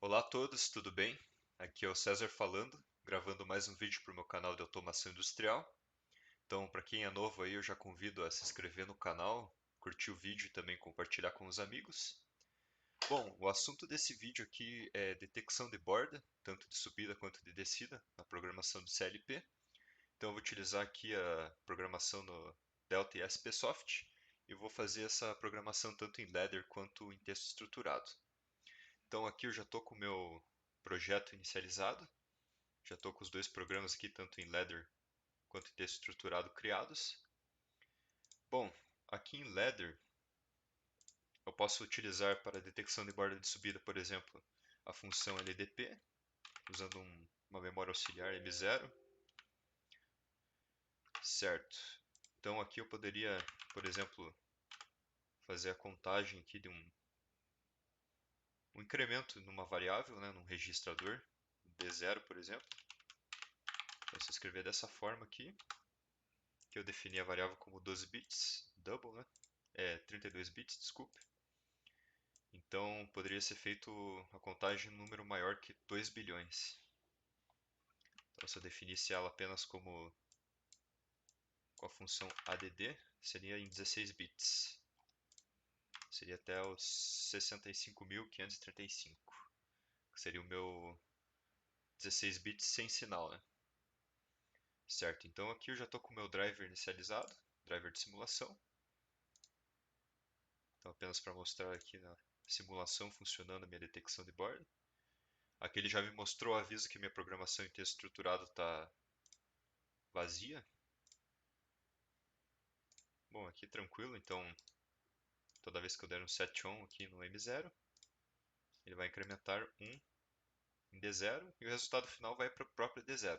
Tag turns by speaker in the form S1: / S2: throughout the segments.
S1: Olá a todos, tudo bem? Aqui é o César falando, gravando mais um vídeo para o meu canal de automação industrial. Então, para quem é novo aí, eu já convido a se inscrever no canal, curtir o vídeo e também compartilhar com os amigos. Bom, o assunto desse vídeo aqui é detecção de borda, tanto de subida quanto de descida, na programação do CLP. Então, eu vou utilizar aqui a programação no Delta e SPSoft e vou fazer essa programação tanto em ladder quanto em texto estruturado. Então aqui eu já estou com o meu projeto inicializado, já estou com os dois programas aqui, tanto em ladder quanto em texto estruturado criados. Bom, aqui em ladder eu posso utilizar para detecção de borda de subida, por exemplo, a função LDP, usando uma memória auxiliar M0, certo? Então aqui eu poderia, por exemplo, fazer a contagem aqui de um incremento numa variável, né, num registrador, D0, por exemplo. Então, se eu escrever dessa forma aqui, que eu defini a variável como 12 bits, double, né? 32 bits, desculpe. Então, poderia ser feito a contagem em um número maior que 2 bilhões. Então, se eu definisse ela apenas como com a função add, seria em 16 bits. Seria até os 65.535, que seria o meu 16 bits sem sinal, né? Certo, então aqui eu já estou com o meu driver inicializado, driver de simulação. Então, apenas para mostrar aqui na simulação funcionando a minha detecção de borda. Aqui ele já me mostrou o aviso que minha programação em texto estruturado está vazia. Bom, aqui tranquilo, então toda vez que eu der um set on aqui no M0, ele vai incrementar 1 em D0 e o resultado final vai para o próprio D0.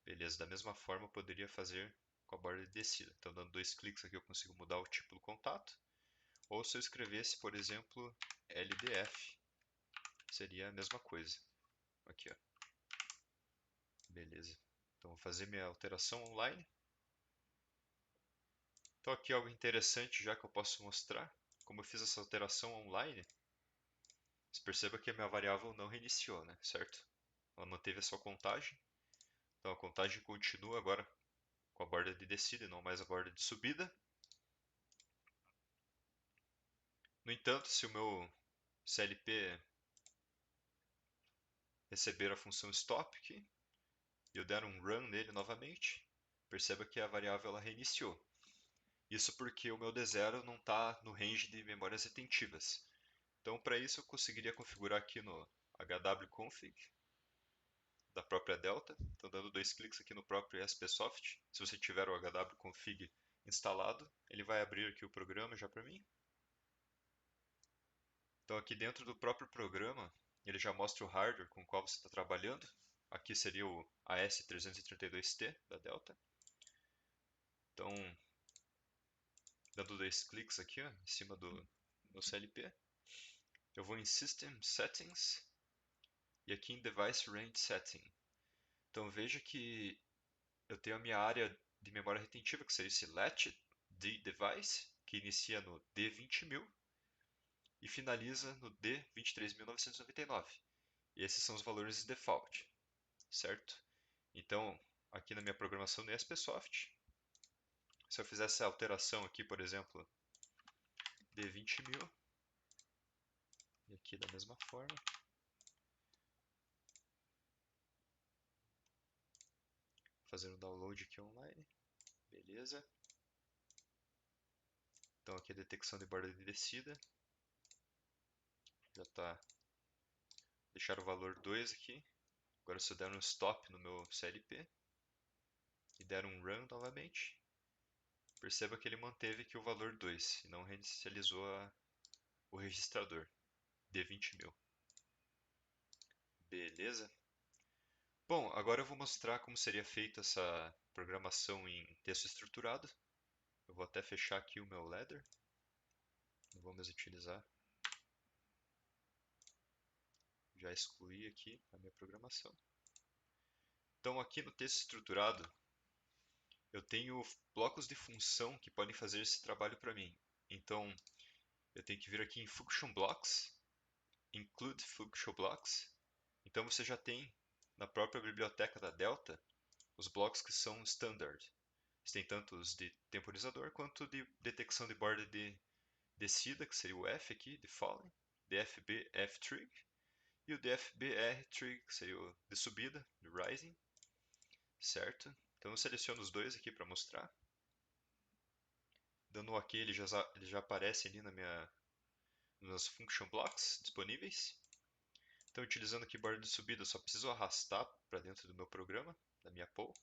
S1: Beleza, da mesma forma eu poderia fazer com a borda de descida. Então, dando dois cliques aqui eu consigo mudar o tipo do contato. Ou se eu escrevesse, por exemplo, LDF, seria a mesma coisa. Aqui, ó. Beleza. Então, vou fazer minha alteração online. Então, aqui algo interessante já que eu posso mostrar. Como eu fiz essa alteração online, você perceba que a minha variável não reiniciou, né? Certo? Ela manteve a sua contagem. Então, a contagem continua agora com a borda de descida e não mais a borda de subida. No entanto, se o meu CLP receber a função stop aqui, e eu der um run nele novamente, perceba que a variável ela reiniciou. Isso porque o meu D0 não está no range de memórias retentivas. Então, para isso, eu conseguiria configurar aqui no hwconfig da própria Delta. Então, dando dois cliques aqui no próprio SPSoft, se você tiver o hwconfig instalado, ele vai abrir aqui o programa já para mim. Então, aqui dentro do próprio programa, ele já mostra o hardware com o qual você está trabalhando. Aqui seria o AS332T da Delta. Então, dando dois cliques aqui ó, em cima do CLP, eu vou em System Settings e aqui em Device Range Setting. Então veja que eu tenho a minha área de memória retentiva, que seria esse latch de device, que inicia no D20.000 e finaliza no D23.999. E esses são os valores de default, certo? Então, aqui na minha programação no SPSoft, se eu fizesse essa alteração aqui, por exemplo, D20.000, e aqui da mesma forma, fazer o download aqui online, beleza. Então aqui a detecção de borda de descida, já está, deixar o valor 2 aqui. Agora se eu der um stop no meu CLP e der um run novamente, perceba que ele manteve aqui o valor 2 e não reinicializou o registrador D20.000. Beleza? Bom, agora eu vou mostrar como seria feita essa programação em texto estruturado. Eu vou até fechar aqui o meu ladder, não vou mais utilizar. Já excluí aqui a minha programação. Então aqui no texto estruturado, eu tenho blocos de função que podem fazer esse trabalho para mim. Então, eu tenho que vir aqui em Function Blocks include function blocks. Então você já tem na própria biblioteca da Delta os blocos que são standard. Você tem tanto os de temporizador quanto de detecção de borda de descida, que seria o F aqui, de falling, DFB F-trig, e o DFB R-trig, que seria o de subida, de rising, certo? Então eu seleciono os dois aqui para mostrar. Dando um OK, ele já aparece ali nos function blocks disponíveis. Então, utilizando aqui borda de subida, eu só preciso arrastar para dentro do meu programa, da minha poll.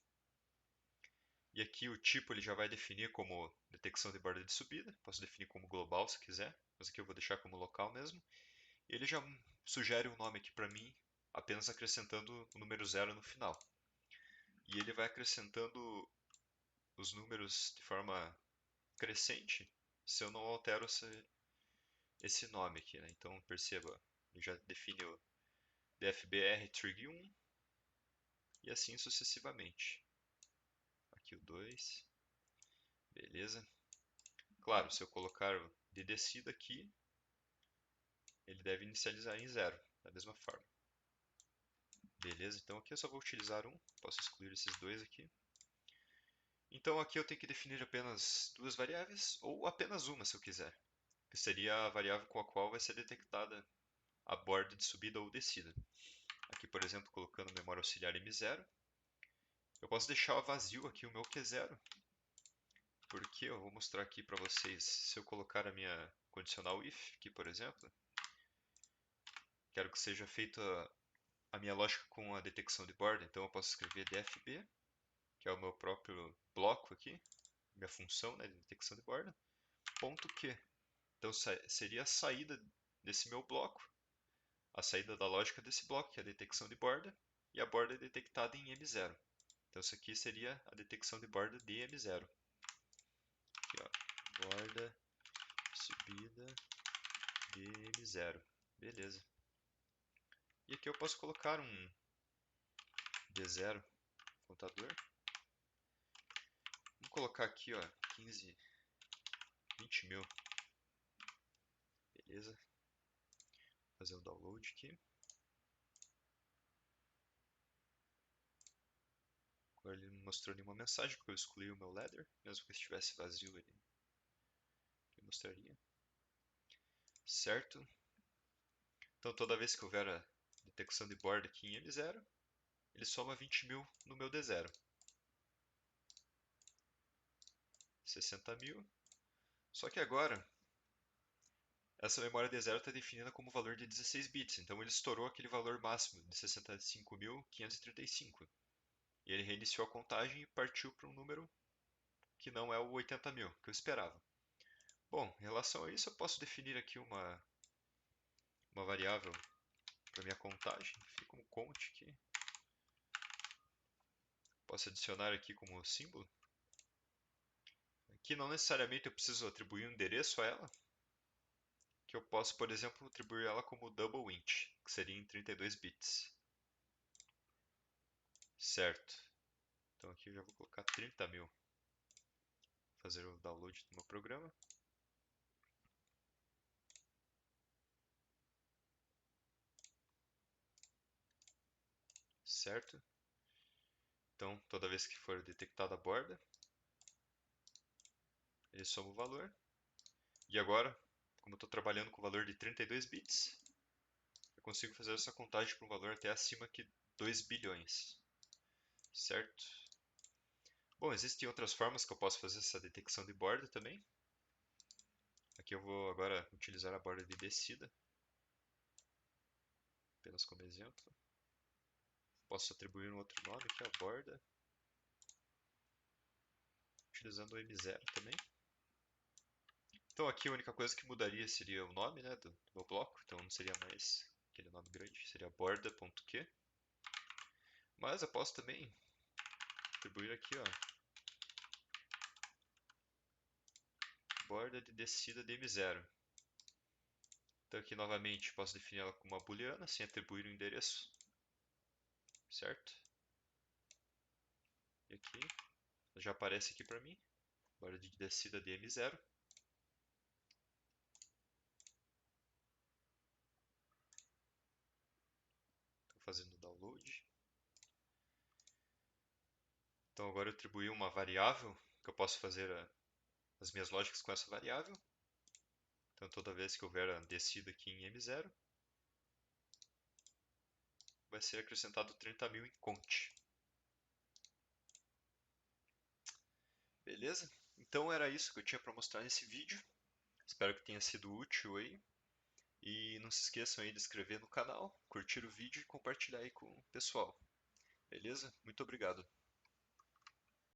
S1: E aqui o tipo ele já vai definir como detecção de borda de subida. Posso definir como global se quiser, mas aqui eu vou deixar como local mesmo. E ele já sugere um nome aqui para mim, apenas acrescentando o número 0 no final. E ele vai acrescentando os números de forma crescente se eu não altero esse nome aqui, né? Então perceba, ele já define o DFBR trig 1 e assim sucessivamente. Aqui o 2, beleza. Claro, se eu colocar o de descida aqui, ele deve inicializar em 0, da mesma forma. Beleza, então aqui eu só vou utilizar um, posso excluir esses dois aqui. Então aqui eu tenho que definir apenas duas variáveis, ou apenas uma se eu quiser, que seria a variável com a qual vai ser detectada a borda de subida ou descida. Aqui, por exemplo, colocando memória auxiliar M0, eu posso deixar vazio aqui o meu Q0, porque eu vou mostrar aqui para vocês, se eu colocar a minha condicional if, aqui por exemplo, quero que seja feita a minha lógica com a detecção de borda, então eu posso escrever dfb, que é o meu próprio bloco aqui, minha função, né, de detecção de borda, ponto Q. Então seria a saída desse meu bloco, a saída da lógica desse bloco, que é a detecção de borda, e a borda é detectada em M0. Então isso aqui seria a detecção de borda de M0. Aqui, ó, borda, subida de M0. Beleza. E aqui eu posso colocar um D0 contador. Vamos colocar aqui, ó, 15, 20 mil. Beleza. Fazer o download aqui. Agora ele não mostrou nenhuma mensagem porque eu excluí o meu ladder. Mesmo que estivesse vazio ele mostraria. Certo. Então toda vez que houver a detecção de borda aqui em M0, ele soma 20 mil no meu D0. 60 mil. Só que agora, essa memória D0 está definida como valor de 16 bits. Então ele estourou aquele valor máximo de 65.535. E ele reiniciou a contagem e partiu para um número que não é o 80 mil, que eu esperava. Bom, em relação a isso, eu posso definir aqui uma variável para minha contagem, fica como count aqui. Posso adicionar aqui como símbolo. Aqui não necessariamente eu preciso atribuir um endereço a ela, que eu posso, por exemplo, atribuir ela como double int, que seria em 32 bits. Certo. Então aqui eu já vou colocar 30 mil. Fazer o download do meu programa. Certo. Então, toda vez que for detectada a borda, ele soma o valor. E agora, como eu estou trabalhando com o valor de 32 bits, eu consigo fazer essa contagem para um valor até acima de 2 bilhões. Certo? Bom, existem outras formas que eu posso fazer essa detecção de borda também. Aqui eu vou agora utilizar a borda de descida, apenas como exemplo. Posso atribuir um outro nome aqui, a borda, utilizando o M0 também. Então aqui a única coisa que mudaria seria o nome, né, do meu bloco, então não seria mais aquele nome grande, seria borda.q. Mas eu posso também atribuir aqui, ó, borda de descida de M0. Então aqui novamente posso definir ela como uma booleana, sem atribuir o endereço, certo? E aqui já aparece aqui para mim, borda de descida de M0. fazendo o download. Então agora eu atribuí uma variável, que eu posso fazer as minhas lógicas com essa variável. Então toda vez que houver a descida aqui em M0, vai ser acrescentado 30.000 em conte. Beleza? Então era isso que eu tinha para mostrar nesse vídeo. Espero que tenha sido útil aí. E não se esqueçam aí de se inscrever no canal, curtir o vídeo e compartilhar aí com o pessoal. Beleza? Muito obrigado.